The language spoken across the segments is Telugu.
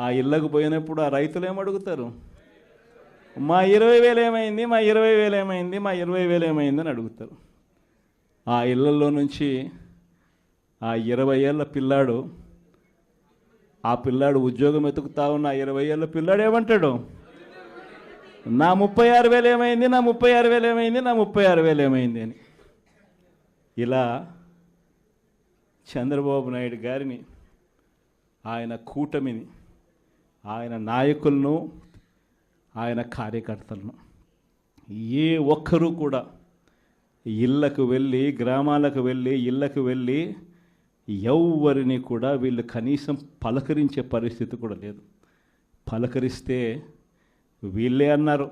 ఆ ఇళ్ళకు పోయినప్పుడు ఆ రైతులు ఏమడుగుతారు? మా 20,000 ఏమైంది, మా 20,000 ఏమైంది, మా 20,000 ఏమైంది అని అడుగుతారు. ఆ ఇళ్ళల్లో నుంచి ఆ 20 ఏళ్ళ పిల్లాడు, ఆ పిల్లాడు ఉద్యోగం ఎతుకుతా ఉన్న ఆ 20 ఏళ్ళ పిల్లాడు ఏమంటాడు? నా 36,000 ఏమైంది, నా 36,000 ఏమైంది, నా 36,000 ఏమైంది అని. ఇలా చంద్రబాబు నాయుడు గారిని, ఆయన కూటమిని, ఆయన నాయకులను, ఆయన కార్యకర్తలను ఏ ఒక్కరూ కూడా ఇళ్ళకు వెళ్ళి, గ్రామాలకు వెళ్ళి, ఇళ్ళకు వెళ్ళి ఎవరిని కూడా వీళ్ళు కనీసం పలకరించే పరిస్థితి కూడా లేదు. పలకరిస్తే వీళ్ళే అన్నారు,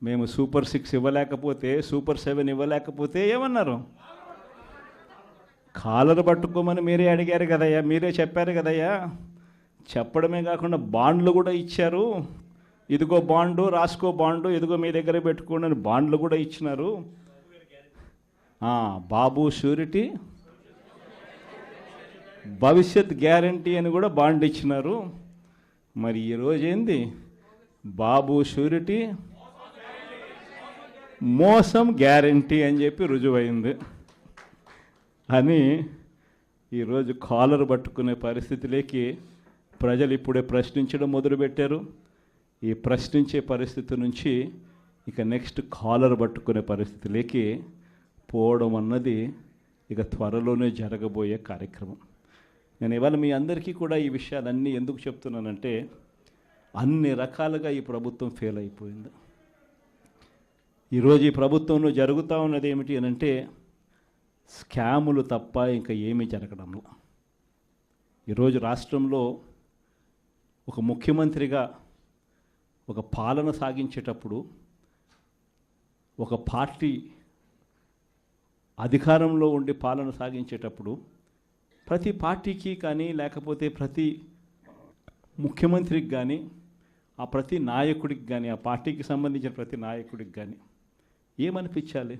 మేము సూపర్ 6 ఇవ్వలేకపోతే, సూపర్ 7 ఇవ్వలేకపోతే ఏమన్నారు? కాలర్ పట్టుకోమని మీరే అడిగారు కదయ్యా, మీరే చెప్పారు కదయ్యా. చెప్పడమే కాకుండా బాండ్లు కూడా ఇచ్చారు. ఇదిగో బాండు, రాసుకో బాండు, ఇదిగో మీ దగ్గర పెట్టుకోండి అని బాండ్లు కూడా ఇచ్చినారు. బాబు షూరిటీ, భవిష్యత్ గ్యారంటీ అని కూడా బాండ్ ఇచ్చినారు. మరి ఈరోజు ఏంది? బాబు షూరిటీ, మోసం గ్యారంటీ అని చెప్పి రుజువైంది అని ఈరోజు కాలర్ పట్టుకునే పరిస్థితిలోకి ప్రజలు ఇప్పుడే ప్రశ్నించడం మొదలుపెట్టారు. ఈ ప్రశ్నించే పరిస్థితి నుంచి ఇక నెక్స్ట్ కాలర్ పట్టుకునే పరిస్థితిలోకి పోవడం అన్నది ఇక త్వరలోనే జరగబోయే కార్యక్రమం. నేను ఇవాళ మీ అందరికీ కూడా ఈ విషయాలన్నీ ఎందుకు చెప్తున్నానంటే, అన్ని రకాలుగా ఈ ప్రభుత్వం ఫెయిల్ అయిపోయింది. ఈరోజు ఈ ప్రభుత్వంలో జరుగుతూ ఉన్నది ఏమిటి అని అంటే, స్కాములు తప్ప ఇంకా ఏమీ జరగడంలో. ఈరోజు రాష్ట్రంలో ఒక ముఖ్యమంత్రిగా ఒక పాలన సాగించేటప్పుడు, ఒక పార్టీ అధికారంలో ఉండి పాలన సాగించేటప్పుడు ప్రతి పార్టీకి కానీ, లేకపోతే ప్రతి ముఖ్యమంత్రికి కానీ, ఆ ప్రతి నాయకుడికి కానీ, ఆ పార్టీకి సంబంధించిన ప్రతి నాయకుడికి కానీ ఏమనిపించాలి?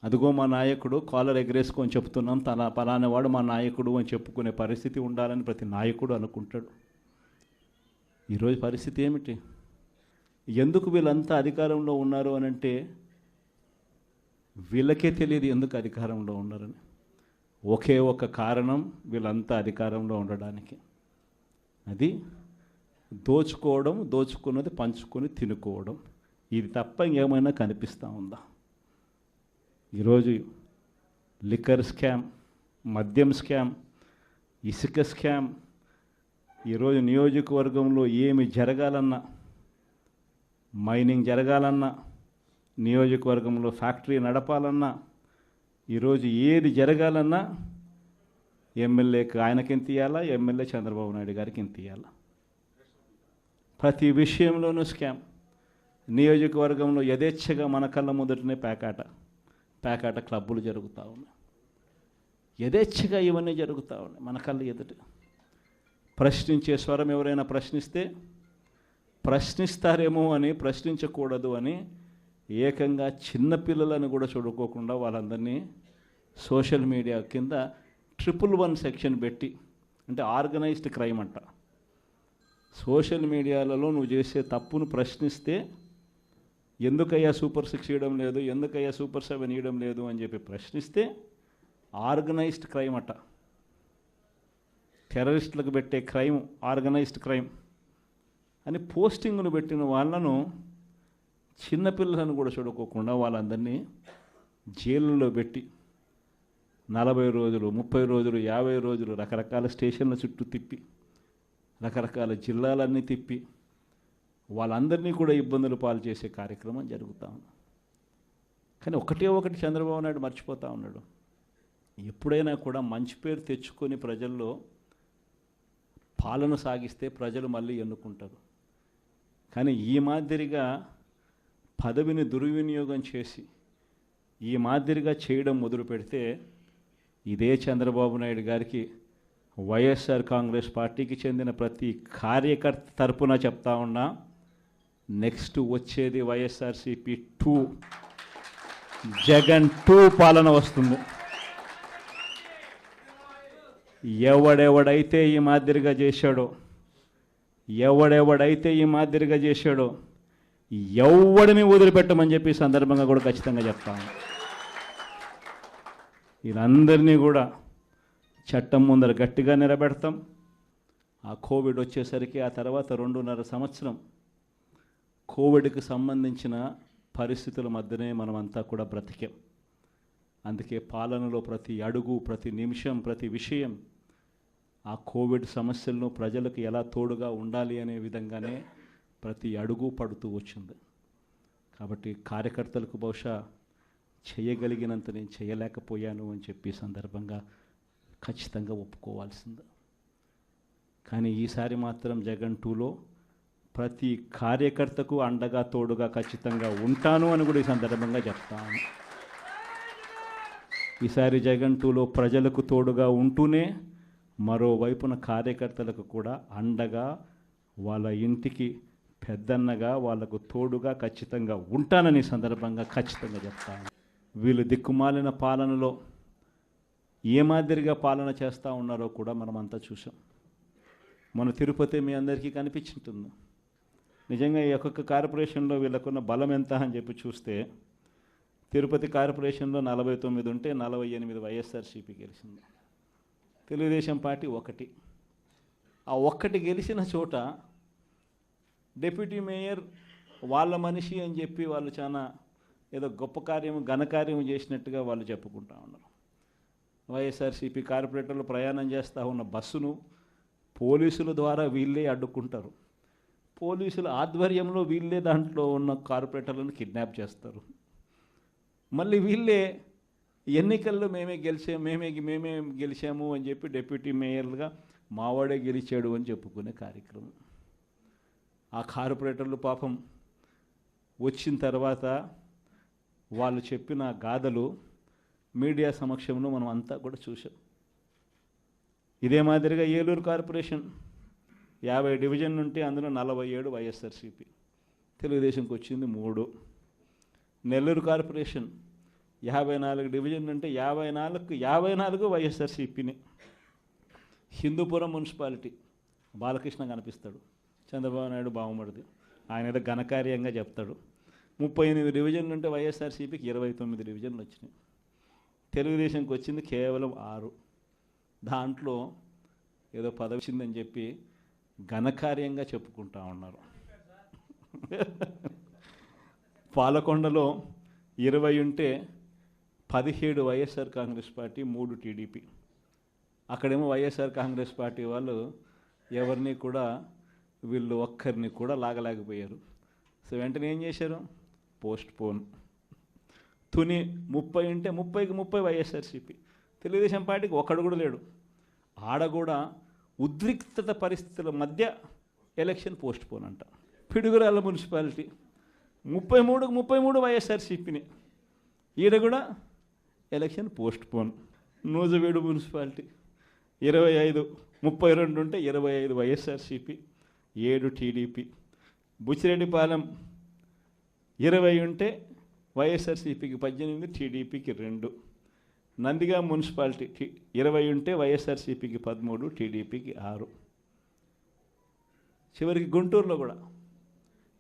అదిగో మా నాయకుడు, కాలర్ ఎగరేసుకొని చెప్తున్నాం, తన పలానావాడు మా నాయకుడు అని చెప్పుకునే పరిస్థితి ఉండాలని ప్రతి నాయకుడు అనుకుంటాడు. ఈరోజు పరిస్థితి ఏమిటి? ఎందుకు వీళ్ళంతా అధికారంలో ఉన్నారు అని అంటే వీళ్ళకే తెలియదు ఎందుకు అధికారంలో ఉన్నారని. ఒకే ఒక కారణం వీళ్ళంతా అధికారంలో ఉండడానికి, అది దోచుకోవడం, దోచుకున్నది పంచుకొని తినుకోవడం. ఇది తప్ప ఇంకేమైనా కనిపిస్తూ ఉందా? ఈరోజు లిక్కర్ స్కామ్, మద్యం స్కామ్, ఇసుక స్కామ్, ఈరోజు నియోజకవర్గంలో ఏమి జరగాలన్నా, మైనింగ్ జరగాలన్నా, నియోజకవర్గంలో ఫ్యాక్టరీ నడపాలన్నా, ఈరోజు ఏది జరగాలన్నా ఎమ్మెల్యేకి ఆయనకి ఎంత ఇవ్వాలా, ఎమ్మెల్యే చంద్రబాబు నాయుడు గారికి ఎంత ఇవ్వాలా. ప్రతి విషయంలోనూ స్కామ్. నియోజకవర్గంలో యథేచ్ఛగా మన కళ్ళ ముందటనే పేకాట క్లబ్బులు జరుగుతూ ఉన్నాయి. యథేచ్ఛగా ఇవన్నీ జరుగుతూ ఉన్నాయి మన కళ్ళ ఎదుట. ప్రశ్నించే స్వరం ఎవరైనా ప్రశ్నిస్తే ప్రశ్నిస్తారేమో అని, ప్రశ్నించకూడదు అని ఏకంగా చిన్నపిల్లలను కూడా చూడుకోకుండా వాళ్ళందరినీ సోషల్ మీడియా కింద 111 సెక్షన్ పెట్టి, అంటే ఆర్గనైజ్డ్ క్రైమ్ అంట. సోషల్ మీడియాలలో నువ్వు చేసే తప్పును ప్రశ్నిస్తే ఎందుకయ్యా సూపర్ 6 ఇవ్వడం లేదు, ఎందుకయ్యా సూపర్ 7 ఇవ్వడం లేదు అని చెప్పి ప్రశ్నిస్తే ఆర్గనైజ్డ్ క్రైమ్ అట. టెర్రరిస్టులకు పెట్టే క్రైమ్ ఆర్గనైజ్డ్ క్రైమ్ అని పోస్టింగ్ను పెట్టిన వాళ్ళను, చిన్నపిల్లలను కూడా చూడుకోకుండా వాళ్ళందరినీ జైలులో పెట్టి 40 రోజులు, 30 రోజులు, 50 రోజులు రకరకాల స్టేషన్ల చుట్టూ తిప్పి, రకరకాల జిల్లాలన్నీ తిప్పి వాళ్ళందరినీ కూడా ఇబ్బందులు పాలు చేసే కార్యక్రమం జరుగుతూ ఉంది. కానీ ఒకటి చంద్రబాబు నాయుడు మర్చిపోతూ ఉన్నాడు. ఎప్పుడైనా కూడా మంచి పేరు తెచ్చుకొని ప్రజల్లో పాలన సాగిస్తే ప్రజలు మళ్ళీ ఎన్నుకుంటారు. కానీ ఈ మాదిరిగా పదవిని దుర్వినియోగం చేసి ఈ మాదిరిగా చేయడం మొదలు పెడితే ఇదే చంద్రబాబు నాయుడు గారికి వైఎస్ఆర్ కాంగ్రెస్ పార్టీకి చెందిన ప్రతి కార్యకర్త తరపున చెప్తా ఉన్నా, నెక్స్ట్ వచ్చేది వైఎస్ఆర్సీపీ 2, జగన్ 2 పాలన వస్తుంది. ఎవడెవడైతే ఈ మాదిరిగా చేశాడో, ఎవడెవడైతే ఈ మాదిరిగా చేశాడో ఎవడిని వదిలిపెట్టమని చెప్పి సందర్భంగా కూడా ఖచ్చితంగా చెప్తాను. వీళ్ళందరినీ కూడా చట్టం ముందర గట్టిగా నిలబెడతాం. ఆ కోవిడ్ వచ్చేసరికి ఆ తర్వాత 2.5 సంవత్సరం కోవిడ్కి సంబంధించిన పరిస్థితుల మధ్యనే మనమంతా కూడా బ్రతికాం. అందుకే పాలనలో ప్రతి అడుగు, ప్రతి నిమిషం, ప్రతి విషయం ఆ కోవిడ్ సమస్యలను ప్రజలకు ఎలా తోడుగా ఉండాలి అనే విధంగానే ప్రతి అడుగు పడుతూ వచ్చింది. కాబట్టి కార్యకర్తలకు బహుశా చేయగలిగినంత నేను చేయలేకపోయాను అని చెప్పి సందర్భంగా ఖచ్చితంగా ఒప్పుకోవాల్సింది. కానీ ఈసారి మాత్రం జగన్ 2లో ప్రతి కార్యకర్తకు అండగా తోడుగా ఖచ్చితంగా ఉంటాను అని కూడా ఈ సందర్భంగా చెప్తాను. ఈసారి జగన్ 2లో ప్రజలకు తోడుగా ఉంటూనే మరోవైపున కార్యకర్తలకు కూడా అండగా, వాళ్ళ ఇంటికి పెద్దన్నగా, వాళ్ళకు తోడుగా ఖచ్చితంగా ఉంటానని సందర్భంగా ఖచ్చితంగా చెప్తాను. వీళ్ళు దిక్కుమాలిన పాలనలో ఏ మాదిరిగా పాలన చేస్తూ ఉన్నారో కూడా మనమంతా చూసాం. మన తిరుపతి మీ అందరికీ కనిపించుంటుంది. నిజంగా ఈ ఒక్కొక్క కార్పొరేషన్లో వీళ్ళకున్న బలం ఎంత అని చెప్పి చూస్తే తిరుపతి కార్పొరేషన్లో 49 ఉంటే 48 వైఎస్ఆర్సీపీ గెలిచింది. తెలుగుదేశం పార్టీ 1. ఆ 1 గెలిచిన చోట డిప్యూటీ మేయర్ వాళ్ళ మనిషి అని చెప్పి వాళ్ళు చాలా ఏదో గొప్ప కార్యము, ఘనకార్యం చేసినట్టుగా వాళ్ళు చెప్పుకుంటా ఉన్నారు. వైఎస్ఆర్సీపీ కార్పొరేటర్లు ప్రయాణం చేస్తూ ఉన్న బస్సును పోలీసుల ద్వారా వీళ్ళే అడ్డుకుంటారు. పోలీసుల ఆధ్వర్యంలో వీళ్ళే దాంట్లో ఉన్న కార్పొరేటర్లను కిడ్నాప్ చేస్తారు. మళ్ళీ వీళ్ళే ఎన్నికల్లో మేమే గెలిచాము అని చెప్పి డిప్యూటీ మేయర్లుగా మావాడే గెలిచాడు అని చెప్పుకునే కార్యక్రమం. ఆ కార్పొరేటర్లు పాపం వచ్చిన తర్వాత వాళ్ళు చెప్పిన గాథలు మీడియా సమక్షంలో మనం అంతా కూడా చూసాం. ఇదే మాదిరిగా ఏలూరు కార్పొరేషన్ 50 డివిజన్ ఉంటే అందులో 47 వైఎస్ఆర్సీపీ, తెలుగుదేశంకి వచ్చింది 3. నెల్లూరు కార్పొరేషన్ 54 డివిజన్ ఉంటే 54 వైఎస్ఆర్సీపీని. హిందూపురం మున్సిపాలిటీ బాలకృష్ణ కనిపిస్తాడు, చంద్రబాబు నాయుడు బావమరిది, ఆయన ఏదో ఘనకార్యంగా చెప్తాడు. 38 డివిజన్లు ఉంటే వైఎస్ఆర్సీపీకి 29 డివిజన్లు వచ్చినాయి. తెలుగుదేశంకి వచ్చింది కేవలం 6. దాంట్లో ఏదో పదవి వచ్చిందని చెప్పి ఘనకార్యంగా చెప్పుకుంటా ఉన్నారు. పాలకొండలో 20 ఉంటే 17 వైఎస్ఆర్ కాంగ్రెస్ పార్టీ, 3 టీడీపీ. అక్కడేమో వైఎస్ఆర్ కాంగ్రెస్ పార్టీ వాళ్ళు ఎవరిని కూడా వీళ్ళు ఒక్కరిని కూడా లాగలేకపోయారు. సో వెంటనే ఏం చేశారు? Post phone. తుని 30 ఉంటే 30కి 30 వైఎస్ఆర్సీపీ. తెలుగుదేశం పార్టీకి ఒక్కడు కూడా లేడు. ఆడ కూడా ఉద్రిక్తత పరిస్థితుల మధ్య ఎలక్షన్ పోస్ట్ పోన్ అంట. పిడుగురాళ్ళ మున్సిపాలిటీ 33కి 33 వైఎస్ఆర్సీపీని, ఈడ కూడా election post phone. Nuzvid municipality 32 ఉంటే 25 వైఎస్ఆర్సీపీ, 7 టీడీపీ. బుచ్చిరెడ్డిపాలెం 20 ఉంటే వైఎస్ఆర్సీపీకి 18, టీడీపీకి 2. నందిగా మున్సిపాలిటీ 20 ఉంటే వైఎస్ఆర్సీపీకి 13, టీడీపీకి 6. చివరికి గుంటూరులో కూడా